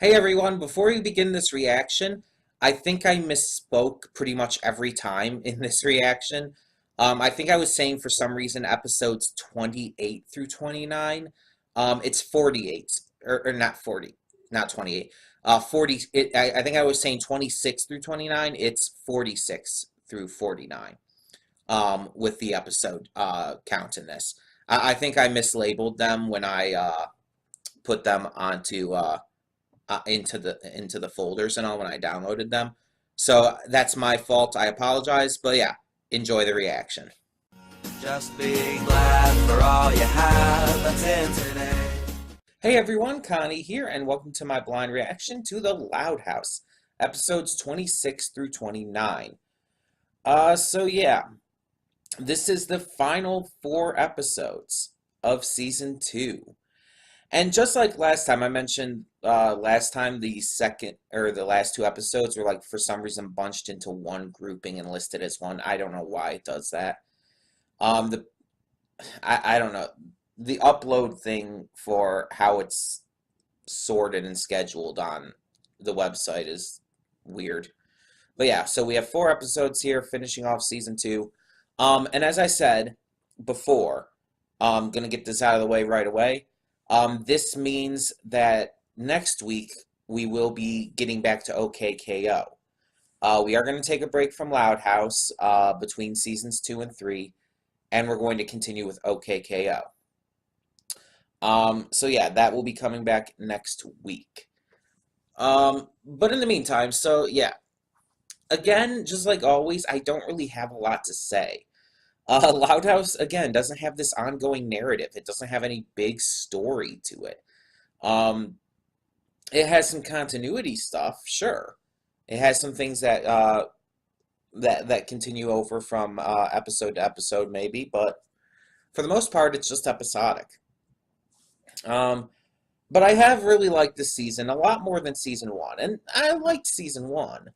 Hey everyone, before we begin this reaction, I think I misspoke pretty much every time in this reaction. I think I was saying for some reason episodes 28 through 29. It's 48, or not 40, not 28. 40, I think I was saying 26 through 29. It's 46 through 49, with the episode count in this. I think I mislabeled them when I put them onto into the folders and all when I downloaded them. So that's my fault. I apologize. But yeah, enjoy the reaction. Just be glad for all you have that's in today. Hey everyone, Connie here, and welcome to my blind reaction to The Loud House, episodes 26 through 29. So yeah, this is the final 4 episodes of season 2. And just like last time, I mentioned last time the last 2 episodes were like for some reason bunched into one grouping and listed as one. I don't know why it does that. I don't know. The upload thing for how it's sorted and scheduled on the website is weird. But yeah, so we have 4 episodes here finishing off season 2. And as I said before, I'm going to get this out of the way right away. This means that next week we will be getting back to OKKO. We are going to take a break from Loud House between seasons 2 and 3, and we're going to continue with OKKO. So yeah, that will be coming back next week. But in the meantime, so yeah, again, just like always, I don't really have a lot to say. Loud House, again, doesn't have this ongoing narrative. It doesn't have any big story to it. It has some continuity stuff, sure. It has some things that that continue over from episode to episode, maybe, but for the most part, it's just episodic. But I have really liked this season a lot more than season 1, and I liked season 1,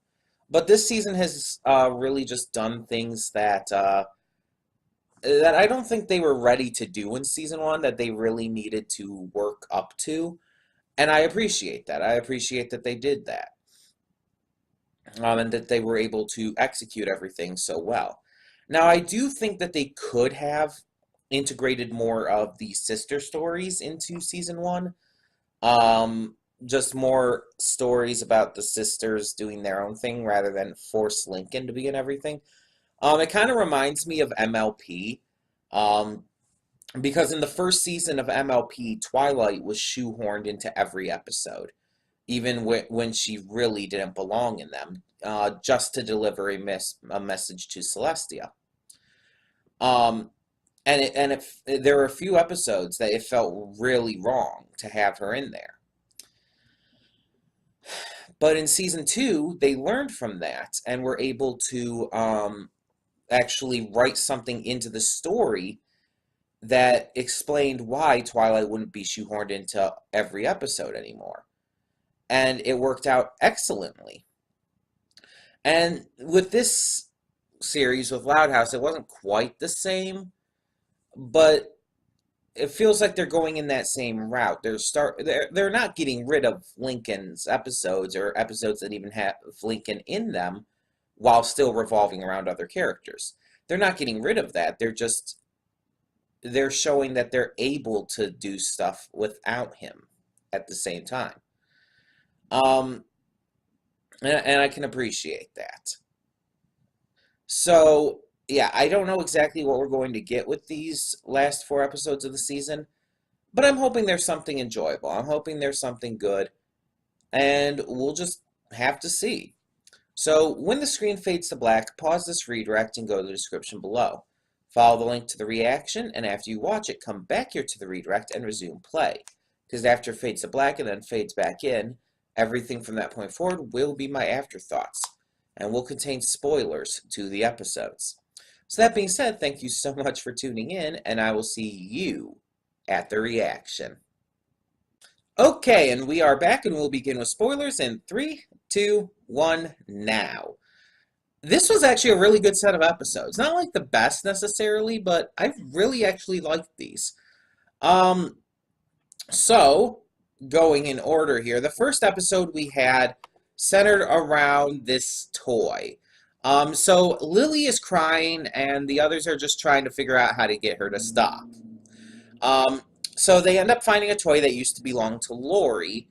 but this season has really just done things that that I don't think they were ready to do in season 1, that they really needed to work up to, and I appreciate that. I appreciate that they did that, and that they were able to execute everything so well. Now, I do think that they could have integrated more of the sister stories into season 1. Just more stories about the sisters doing their own thing rather than force Lincoln to be in everything. It kind of reminds me of MLP, because in the first season of MLP, Twilight was shoehorned into every episode, even when she really didn't belong in them, just to deliver a message to Celestia. And there were a few episodes that it felt really wrong to have her in there. But in season 2, they learned from that and were able to actually write something into the story that explained why Twilight wouldn't be shoehorned into every episode anymore. And it worked out excellently. And with this series, with Loud House, it wasn't quite the same, but it feels like they're going in that same route. They're not getting rid of Lincoln's episodes or episodes that even have Lincoln in them while still revolving around other characters. They're not getting rid of that. They're showing that they're able to do stuff without him at the same time. And I can appreciate that. So, yeah, I don't know exactly what we're going to get with these last 4 episodes of the season, but I'm hoping there's something enjoyable. I'm hoping there's something good, and we'll just have to see. So, when the screen fades to black, pause this redirect and go to the description below. Follow the link to the reaction, and after you watch it, come back here to the redirect and resume play. Because after it fades to black and then fades back in, everything from that point forward will be my afterthoughts, and will contain spoilers to the episodes. So that being said, thank you so much for tuning in, and I will see you at the reaction. Okay, and we are back, and we'll begin with spoilers in 3, 2, 1, now. This was actually a really good set of episodes. Not like the best necessarily, but I really actually liked these. So, going in order here. The first episode we had centered around this toy. So Lily is crying, and the others are just trying to figure out how to get her to stop. Um, so they end up finding a toy that used to belong to Lori,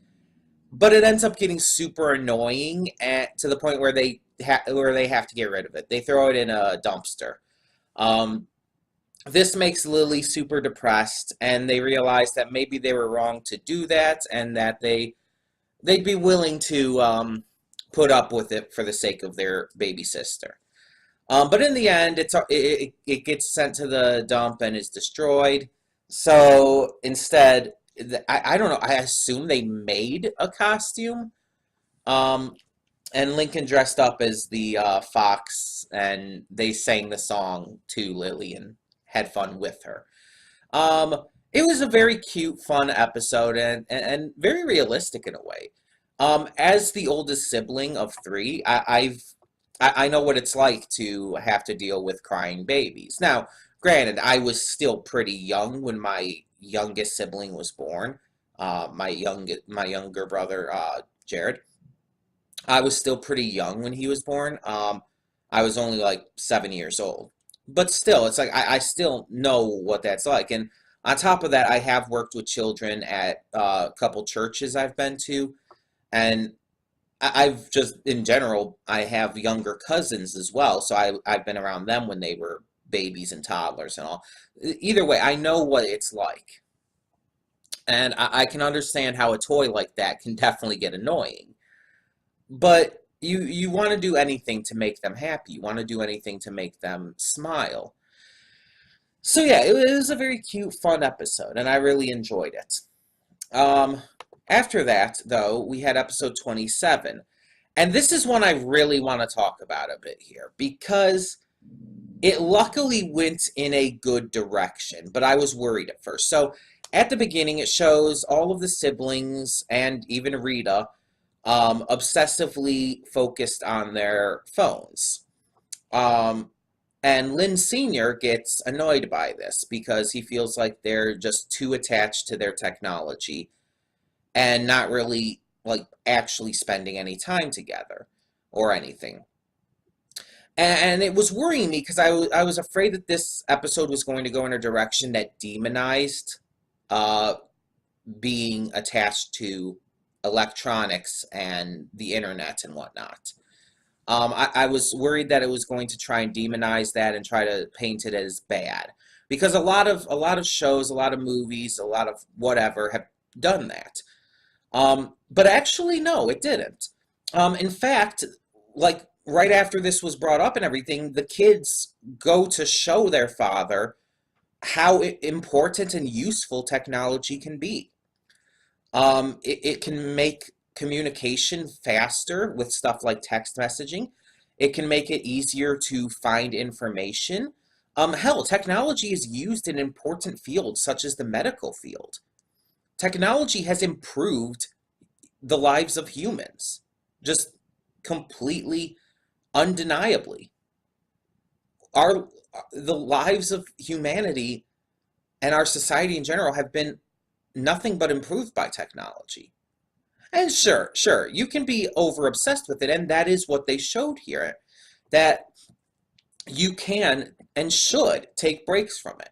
but it ends up getting super annoying to the point where they have to get rid of it. They throw it in a dumpster. Um, this makes Lily super depressed, and they realize that maybe they were wrong to do that, and that they'd be willing to put up with it for the sake of their baby sister. But in the end, it gets sent to the dump and is destroyed. So instead, I don't know. I assume they made a costume. Um, and Lincoln dressed up as the fox, and they sang the song to Lily and had fun with her. Um, it was a very cute, fun episode, and very realistic in a way. As the oldest sibling of three, I know what it's like to have to deal with crying babies. Now, granted, I was still pretty young when my youngest sibling was born. My younger brother, Jared. I was still pretty young when he was born. I was only like 7 years old. But still, it's like I still know what that's like. And on top of that, I have worked with children at a couple churches I've been to. And I've just, in general, I have younger cousins as well. So I've been around them when they were babies and toddlers and all. Either way, I know what it's like. And I can understand how a toy like that can definitely get annoying. But you want to do anything to make them happy. You want to do anything to make them smile. So yeah, it was a very cute, fun episode, and I really enjoyed it. Um, After that, though, we had episode 27. And this is one I really want to talk about a bit here because it luckily went in a good direction, but I was worried at first. So at the beginning, it shows all of the siblings and even Rita obsessively focused on their phones. Um, and Lynn Sr. gets annoyed by this because he feels like they're just too attached to their technology and not really like actually spending any time together or anything. And it was worrying me because I was afraid that this episode was going to go in a direction that demonized uh, being attached to electronics and the internet and whatnot. I was worried that it was going to try and demonize that and try to paint it as bad because a lot of shows, a lot of movies, a lot of whatever have done that. But actually, no, it didn't. In fact, like right after this was brought up and everything, the kids go to show their father how important and useful technology can be. It can make communication faster with stuff like text messaging. It can make it easier to find information. Hell, technology is used in important fields such as the medical field. Technology has improved the lives of humans, just completely, undeniably. Our the lives of humanity and our society in general have been nothing but improved by technology. And sure, you can be over obsessed with it, and that is what they showed here. That you can and should take breaks from it.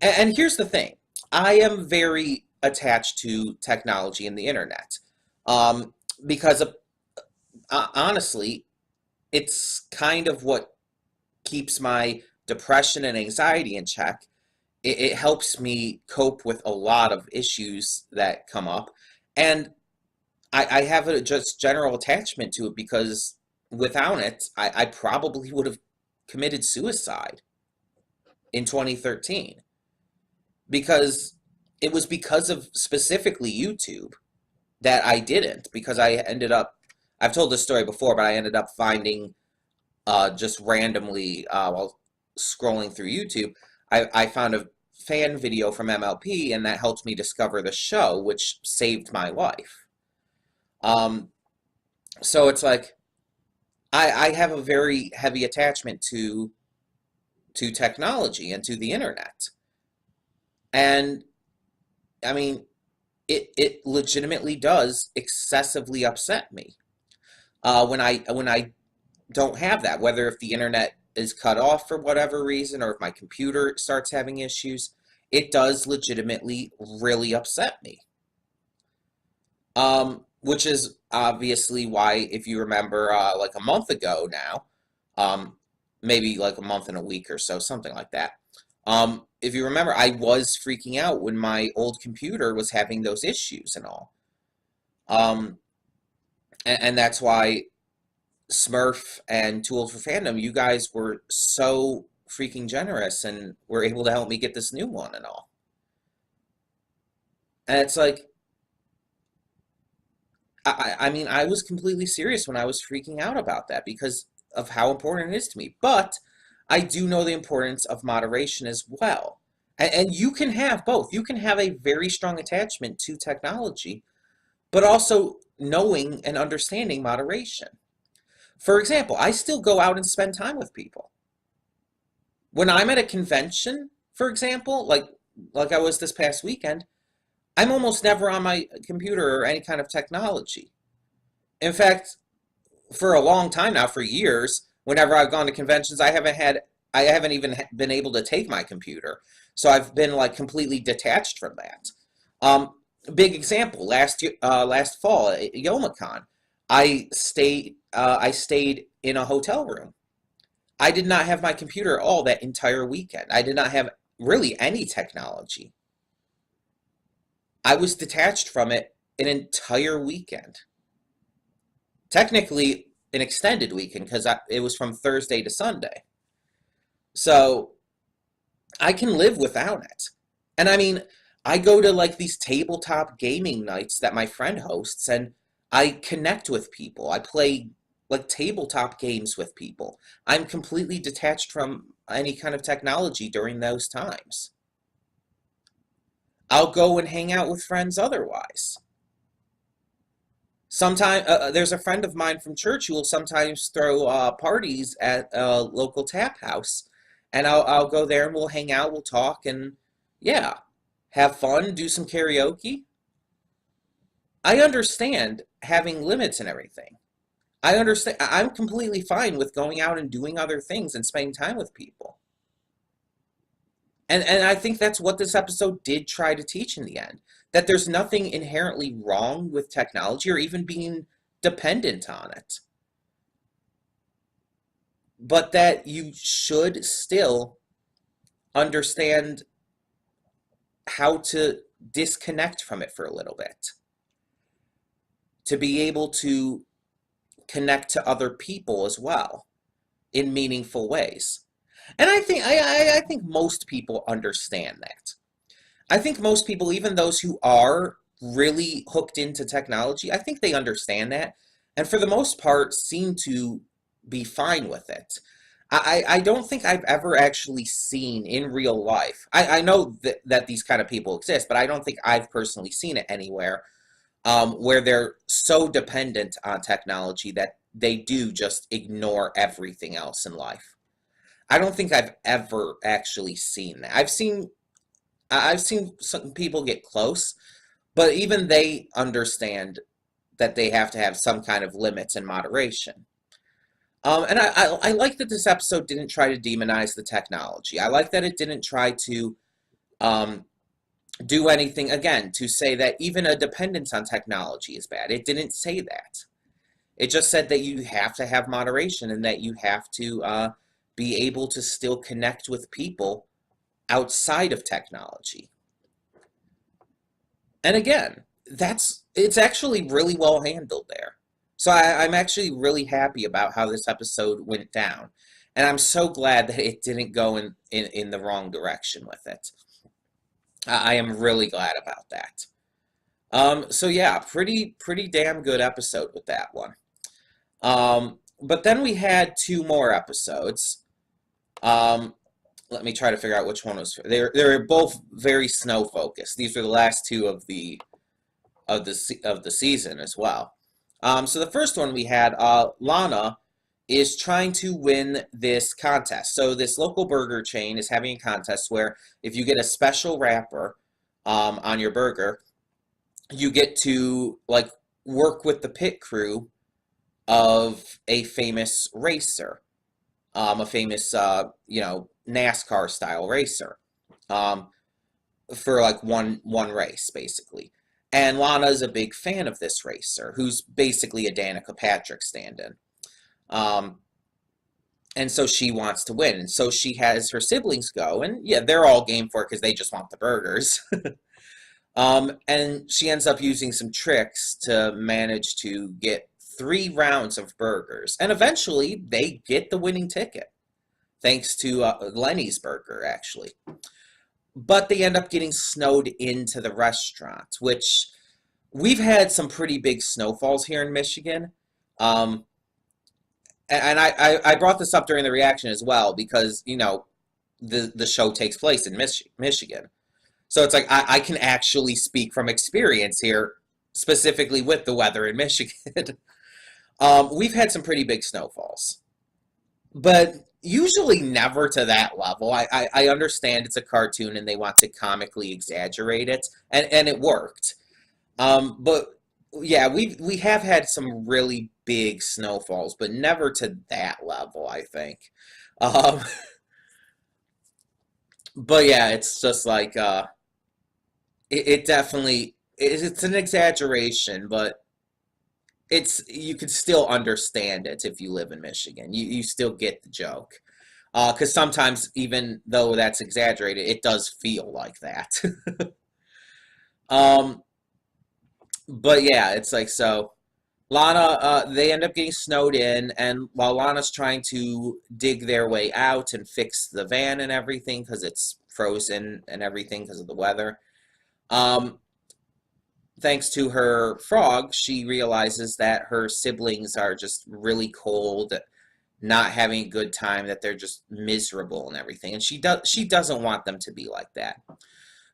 And here's the thing. I am very attached to technology and the internet. Um, because honestly, it's kind of what keeps my depression and anxiety in check. It helps me cope with a lot of issues that come up. And I have a just general attachment to it because without it, I probably would have committed suicide in 2013 because it was because of specifically YouTube that I didn't because I've told this story before, but I ended up finding just randomly while scrolling through YouTube, I found a fan video from MLP and that helped me discover the show, which saved my life. Um, so it's like I have a very heavy attachment to technology and to the internet. And I mean, it legitimately does excessively upset me when I don't have that, whether if the internet is cut off for whatever reason or if my computer starts having issues, it does legitimately really upset me. Which is obviously why, if you remember, like a month ago now, um, maybe like a month and a week or so, something like that. If you remember, I was freaking out when my old computer was having those issues and all. Um, and that's why Smurf and Tool for Fandom, you guys were so freaking generous and were able to help me get this new one and all. And it's like, I mean, I was completely serious when I was freaking out about that because of how important it is to me. But I do know the importance of moderation as well. And you can have both. You can have a very strong attachment to technology, but also knowing and understanding moderation. For example, I still go out and spend time with people. When I'm at a convention, for example, like I was this past weekend, I'm almost never on my computer or any kind of technology. In fact, for a long time now, for years, whenever I've gone to conventions, I haven't even been able to take my computer. So I've been like completely detached from that. Um, Big example, last fall at YomaCon, I stayed in a hotel room. I did not have my computer at all that entire weekend. I did not have really any technology. I was detached from it an entire weekend. Technically, an extended weekend because it was from Thursday to Sunday. So I can live without it. And I mean, I go to like these tabletop gaming nights that my friend hosts, and I connect with people. I play like tabletop games with people. I'm completely detached from any kind of technology during those times. I'll go and hang out with friends otherwise. Sometimes there's a friend of mine from church who will sometimes throw parties at a local tap house, and I'll go there and we'll hang out, we'll talk, and yeah, have fun, do some karaoke. I understand having limits and everything. I understand. I'm completely fine with going out and doing other things and spending time with people. And I think that's what this episode did try to teach in the end. That there's nothing inherently wrong with technology or even being dependent on it. But that you should still understand how to disconnect from it for a little bit. To be able to connect to other people as well in meaningful ways. And I think most people understand that. I think most people, even those who are really hooked into technology, I think they understand that, and for the most part seem to be fine with it. I don't think I've ever actually seen in real life. I know that these kind of people exist, but I don't think I've personally seen it anywhere where they're so dependent on technology that they do just ignore everything else in life. I don't think I've ever actually seen that. I've seen some people get close, but even they understand that they have to have some kind of limits and moderation. And I like that this episode didn't try to demonize the technology. I like that it didn't try to um, do anything, again, to say that even a dependence on technology is bad. It didn't say that. It just said that you have to have moderation and that you have to be able to still connect with people outside of technology. And again, it's actually really well handled there. So I'm actually really happy about how this episode went down. And I'm so glad that it didn't go in the wrong direction with it. I am really glad about that. So yeah, pretty damn good episode with that one. But then we had two more episodes. Let me try to figure out which one was. They're both very snow focused. These are the last two of the season as well. So the first one we had, Lana is trying to win this contest. So this local burger chain is having a contest where if you get a special wrapper on your burger, you get to like work with the pit crew of a famous racer, a famous NASCAR style racer, um, for like one race basically. And Lana's a big fan of this racer, who's basically a Danica Patrick stand-in. Um, and so she wants to win, and so she has her siblings go, and yeah, they're all game for it because they just want the burgers. And she ends up using some tricks to manage to get 3 rounds of burgers. And eventually they get the winning ticket, thanks to Lenny's Burger, actually. But they end up getting snowed into the restaurant, which we've had some pretty big snowfalls here in Michigan. Um, and I brought this up during the reaction as well because, the show takes place in Michigan. So it's like I can actually speak from experience here, specifically with the weather in Michigan. We've had some pretty big snowfalls, but usually never to that level. I understand it's a cartoon and they want to comically exaggerate it, and it worked. But yeah, we have had some really big snowfalls, but never to that level, I think. Um, but yeah, it's just like it definitely it's an exaggeration, but you can still understand it if you live in Michigan. You still get the joke. Because sometimes, even though that's exaggerated, it does feel like that. um, but yeah, it's like so. Lana, they end up getting snowed in, and while Lana's trying to dig their way out and fix the van and everything because it's frozen and everything because of the weather, um, thanks to her frog, she realizes that her siblings are just really cold, not having a good time, that they're just miserable and everything, and she doesn't want them to be like that.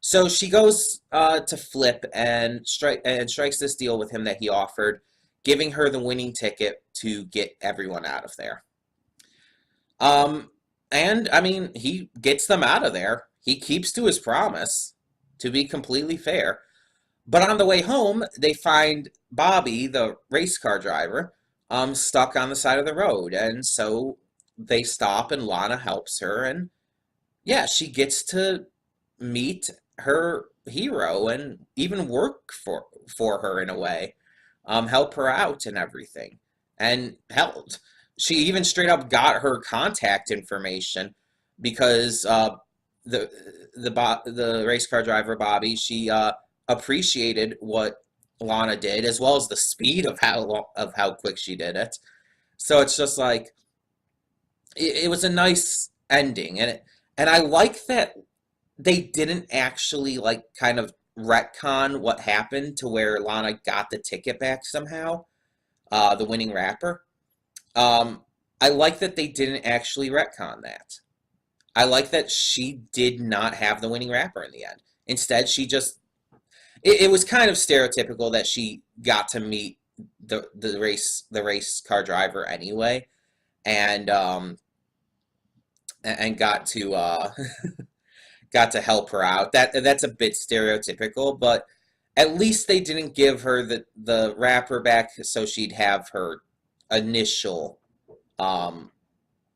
So she goes to Flip and strikes this deal with him that he offered, giving her the winning ticket to get everyone out of there. Um, and I mean, he gets them out of there. He keeps to his promise, to be completely fair. But on the way home, they find Bobby, the race car driver, stuck on the side of the road. And so they stop and Lana helps her. And yeah, she gets to meet her hero and even work for her in a way, help her out and everything. And helped. She even straight up got her contact information because the the race car driver Bobby, she appreciated what Lana did as well as the speed of how quick she did it. So it's just like it was a nice ending, and I like that they didn't actually like kind of retcon what happened to where Lana got the ticket back somehow, the winning rapper. Um, I like that they didn't actually retcon that. I like that she did not have the winning rapper in the end. Instead, she just it was kind of stereotypical that she got to meet the race car driver anyway, and got to got to help her out. That's a bit stereotypical, but at least they didn't give her the rapper back so she'd have her initial um,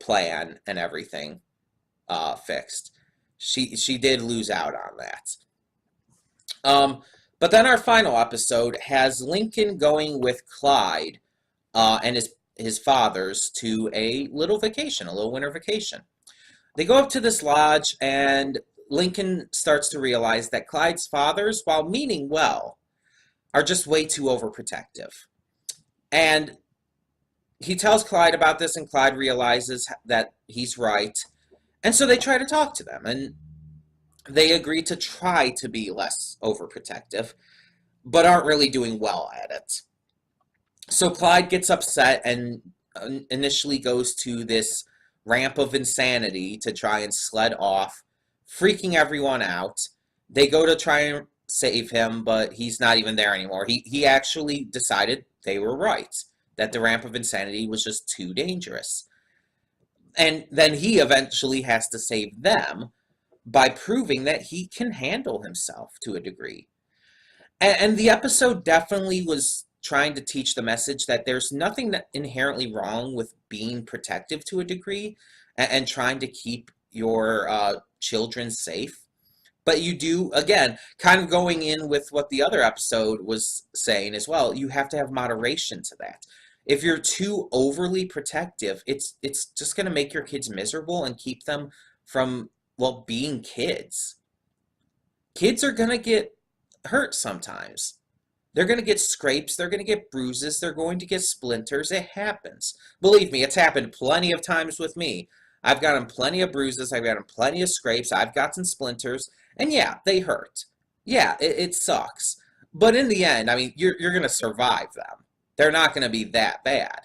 plan and everything fixed. She did lose out on that. Um, but then our final episode has Lincoln going with Clyde and his fathers to a little vacation, a little winter vacation. They go up to this lodge, and Lincoln starts to realize that Clyde's fathers, while meaning well, are just way too overprotective. And he tells Clyde about this, and Clyde realizes that he's right. And so they try to talk to them, and they agree to try to be less overprotective, but aren't really doing well at it. So Clyde gets upset and initially goes to this ramp of insanity to try and sled off, freaking everyone out. They go to try and save him, but he's not even there anymore. He actually decided they were right, that the ramp of insanity was just too dangerous. And then he eventually has to save them by proving that he can handle himself to a degree. And the episode definitely was trying to teach the message that there's nothing that inherently wrong with being protective to a degree and trying to keep your children safe. But you do, again, kind of going in with what the other episode was saying as well, you have to have moderation to that. If you're too overly protective, it's just going to make your kids miserable and keep them from, well, being kids. Kids are going to get hurt sometimes. They're going to get scrapes, they're going to get bruises, they're going to get splinters. It happens. Believe me, it's happened plenty of times with me. I've gotten plenty of bruises, I've gotten plenty of scrapes, I've gotten splinters, and yeah, they hurt. Yeah, it sucks. But in the end, I mean, you're going to survive them. They're not going to be that bad.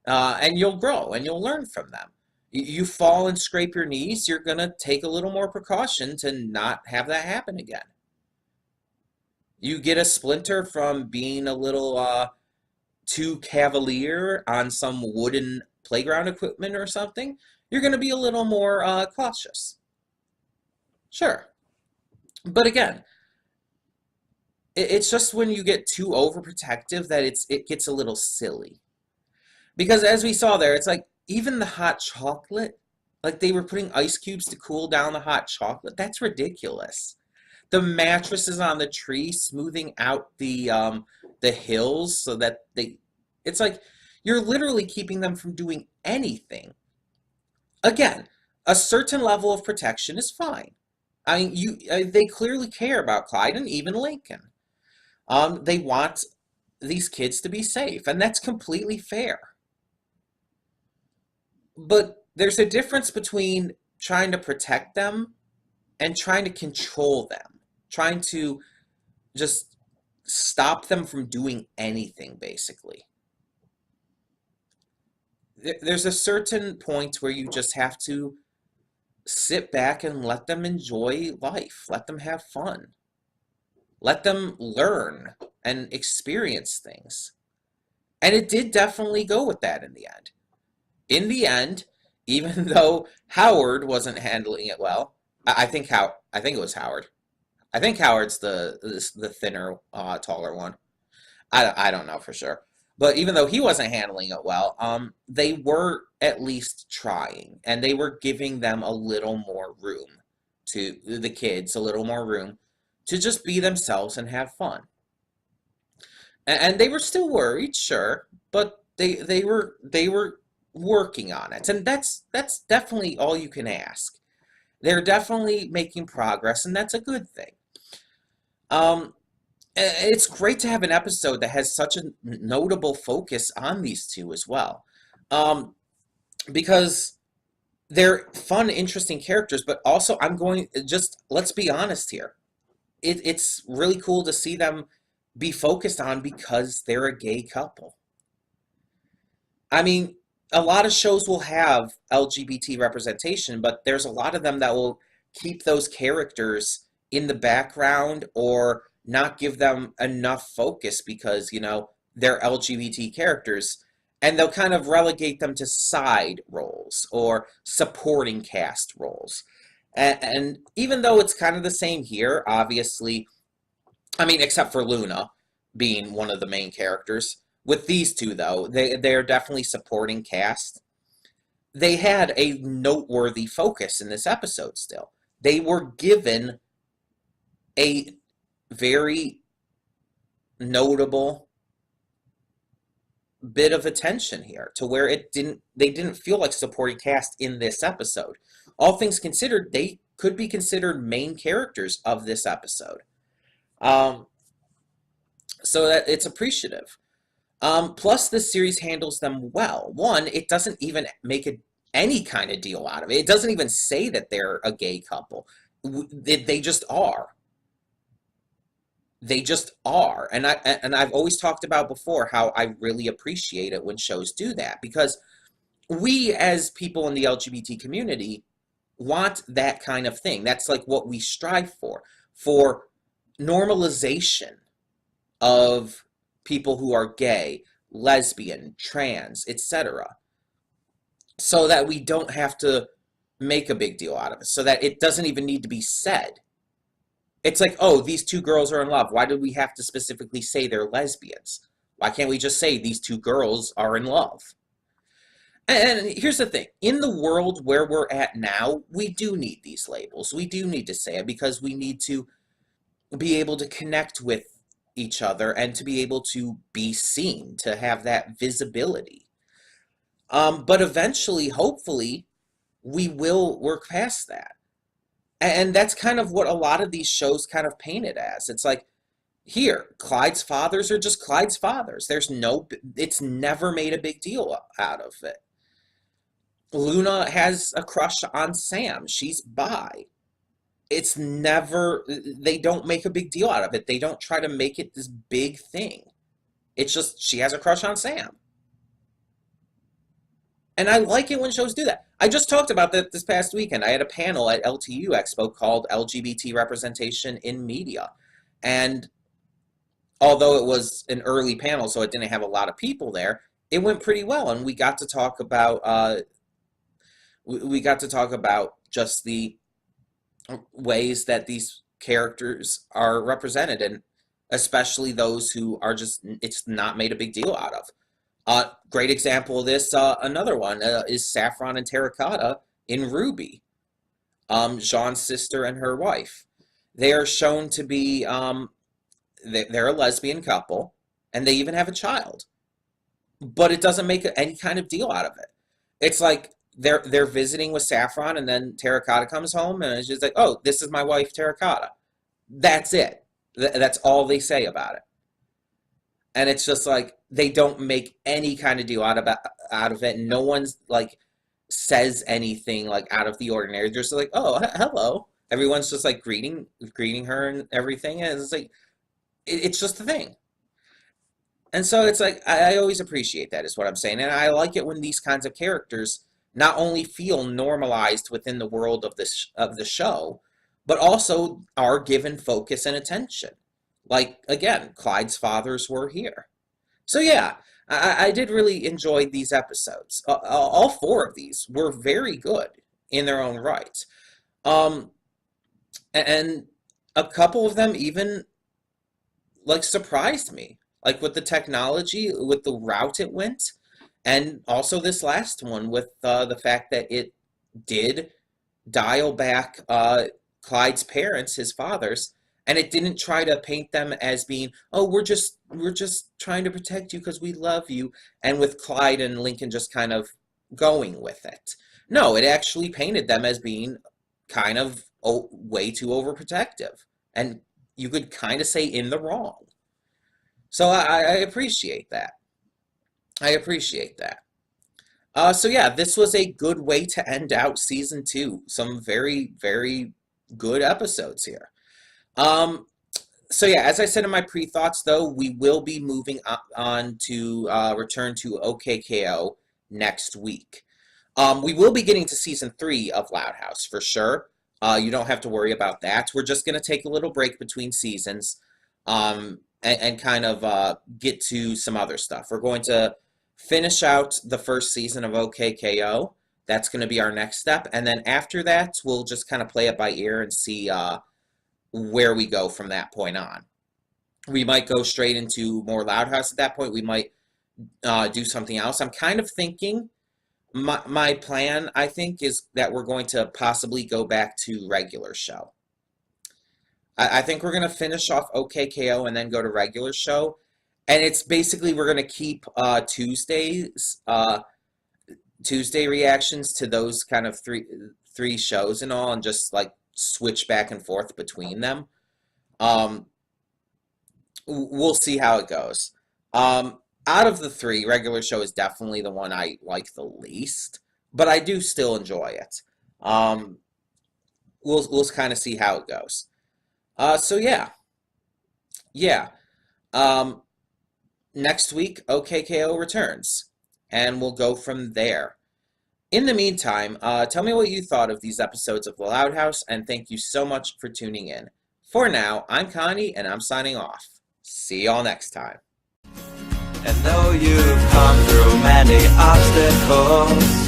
And you'll grow and you'll learn from them. You fall and scrape your knees, you're going to take a little more precaution to not have that happen again. You get a splinter from being a little too cavalier on some wooden playground equipment or something, you're going to be a little more cautious. Sure. But again, it's just when you get too overprotective that it gets a little silly. Because as we saw there, it's like even the hot chocolate, like they were putting ice cubes to cool down the hot chocolate. That's ridiculous. The mattresses on the tree smoothing out the hills so that it's like you're literally keeping them from doing anything. Again, a certain level of protection is fine. I mean, they clearly care about Clyde and even Lincoln. They want these kids to be safe, and that's completely fair. But there's a difference between trying to protect them and trying to control them, trying to just stop them from doing anything, basically. There's a certain point where you just have to sit back and let them enjoy life, let them have fun, let them learn and experience things. And it did definitely go with that in the end. In the end, even though Howard wasn't handling it well, I think it was Howard. I think Howard's the thinner, taller one. I don't know for sure. But even though he wasn't handling it well, they were at least trying, and they were giving them a little more room to the kids, a little more room to just be themselves and have fun. And they were still worried, sure, but they were working on it, and that's definitely all you can ask. They're definitely making progress, and that's a good thing. It's great to have an episode that has such a notable focus on these two as well, because they're fun, interesting characters, but also let's be honest here. It's really cool to see them be focused on because they're a gay couple. I mean, a lot of shows will have LGBT representation, but there's a lot of them that will keep those characters in the background or not give them enough focus because, they're LGBT characters, and they'll kind of relegate them to side roles or supporting cast roles. And even though it's kind of the same here, obviously, I mean, except for Luna being one of the main characters. With these two, though, they're definitely supporting cast. They had a noteworthy focus in this episode still. They were given a very notable bit of attention here to where they didn't feel like supporting cast in this episode. All things considered, they could be considered main characters of this episode. So that it's appreciative. Plus, this series handles them well. One, it doesn't even make any kind of deal out of it. It doesn't even say that they're a gay couple. They just are. They just are. And I've always talked about before how I really appreciate it when shows do that, because we as people in the LGBT community want that kind of thing. That's like what we strive for normalization of people who are gay, lesbian, trans, etc. So that we don't have to make a big deal out of it, so that it doesn't even need to be said. It's like, oh, these two girls are in love. Why did we have to specifically say they're lesbians? Why can't we just say these two girls are in love? And here's the thing, in the world where we're at now, we do need these labels. We do need to say it because we need to be able to connect with each other and to be able to be seen, to have that visibility. But eventually, hopefully, we will work past that. And that's kind of what a lot of these shows kind of paint it as. It's like, here, Clyde's fathers are just Clyde's fathers. It's never made a big deal out of it. Luna has a crush on Sam. She's bi. They don't make a big deal out of it. They don't try to make it this big thing. It's just she has a crush on Sam. And I like it when shows do that. I just talked about that this past weekend. I had a panel at LTU Expo called LGBT Representation in Media. And although it was an early panel, so it didn't have a lot of people there, it went pretty well. And we got to talk about just the ways that these characters are represented, and especially those who are just, it's not made a big deal out of. Great example of this, another one, is Saffron and Terracotta in Ruby. Jean's sister and her wife. They are shown to be, they're a lesbian couple, and they even have a child. But it doesn't make any kind of deal out of it. It's like they're visiting with Saffron, and then Terracotta comes home, and it's just like, oh, this is my wife, Terracotta. That's it. That's all they say about it. And it's just like, they don't make any kind of deal out of it. No one's like says anything like out of the ordinary. They're just like, oh, hello. Everyone's just like greeting her and everything. And it's like, it's just a thing. And so it's like, I always appreciate that, is what I'm saying. And I like it when these kinds of characters not only feel normalized within the world of the show, but also are given focus and attention. Like, again, Clyde's fathers were here. So yeah, I did really enjoy these episodes. All four of these were very good in their own right. And a couple of them even like surprised me, like with the technology, with the route it went, and also this last one with the fact that it did dial back Clyde's parents, his fathers, and it didn't try to paint them as being, oh, we're just trying to protect you because we love you, and with Clyde and Lincoln just kind of going with it. No, it actually painted them as being kind of way too overprotective, and you could kind of say in the wrong. So I appreciate that. I appreciate that. So yeah, this was a good way to end out season 2. Some very, very good episodes here. So yeah, as I said in my pre-thoughts, though, we will be moving on to return to OKKO next week. We will be getting to season 3 of Loud House for sure. You don't have to worry about that. We're just going to take a little break between seasons and kind of get to some other stuff. We're going to finish out the first season of OKKO. That's going to be our next step. And then after that, we'll just kind of play it by ear and see where we go from that point on. We might go straight into more Loud House at that point. We might do something else. I'm kind of thinking, my plan, I think, is that we're going to possibly go back to regular show. I think we're going to finish off OKKO and then go to regular show. And it's basically, we're going to keep Tuesday reactions to those kind of three shows and all, and just like switch back and forth between them. We'll see how it goes. Out of the 3, regular show is definitely the one I like the least, but I do still enjoy it. We'll kind of see how it goes. So yeah. Next week, OKKO returns, and we'll go from there. In the meantime, tell me what you thought of these episodes of The Loud House, and thank you so much for tuning in. For now, I'm Connie, and I'm signing off. See y'all next time. And though you've come through many obstacles,